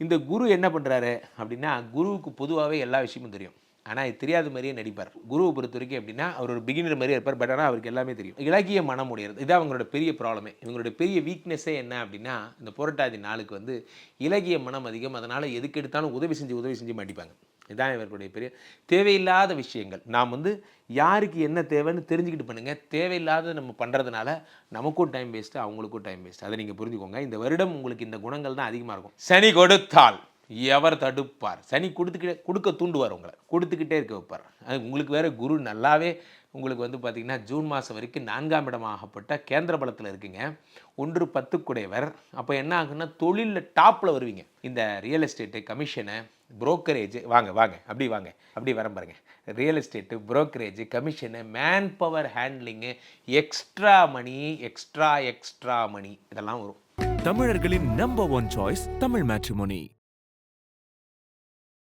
இந்த குரு என்ன பண்ணுறாரு அப்படின்னா, குருவுக்கு பொதுவாகவே எல்லா விஷயமும் தெரியும். ஆனால் இது தெரியாத மாதிரியே நடிப்பார். குருவை பொறுத்த வரைக்கும் எப்படின்னா, அவர் ஒரு பிகினர் மாதிரியே இருப்பார். பட் ஆனால் அவருக்கு எல்லாமே தெரியும். இலகிய மனம் உடையது. இதான் அவங்களோட பெரிய ப்ராப்ளமே. இவங்களோட பெரிய வீக்னஸே என்ன அப்படின்னா, இந்த புரட்டாதி நாளுக்கு வந்து இலகிய மனம் அதிகம். அதனால் எதுக்கு எடுத்தாலும் உதவி செஞ்சு மாட்டிப்பாங்க. இதான் இவர்களுடைய பெரிய தேவையில்லாத விஷயங்கள். நாம் வந்து யாருக்கு என்ன தேவைன்னு தெரிஞ்சுக்கிட்டு பண்ணுங்கள். தேவையில்லாத நம்ம பண்ணுறதுனால நமக்கும் டைம் வேஸ்ட்டு, அவங்களுக்கும் டைம் வேஸ்ட். அதை நீங்கள் புரிஞ்சுக்கோங்க. இந்த வருடம் உங்களுக்கு இந்த குணங்கள் தான் அதிகமாக இருக்கும். சனி கொடுத்தால் எவர் தடுப்பார்? சனி கொடுக்க தூண்டுவார், உங்களை கொடுத்துக்கிட்டே இருக்க வைப்பார். அது உங்களுக்கு வேறு குரு நல்லாவே உங்களுக்கு வந்து பார்த்திங்கன்னா ஜூன் மாதம் வரைக்கும் 4ஆம் இடமாகப்பட்ட கேந்திர பலத்தில் இருக்குங்க. 1 10 அப்போ என்ன ஆகுன்னா தொழிலில் டாப்பில் வருவீங்க. இந்த ரியல் எஸ்டேட்டு, கமிஷனு, புரோக்கரேஜ் வாங்க அப்படி வர பாருங்க. Real estate, brokerage, commission, man power handling, extra money இதெல்லாம் வரும். தமிழர்களின் நம்பர் 1 சாய்ஸ் தமிழ் மேட்ரிமோனி.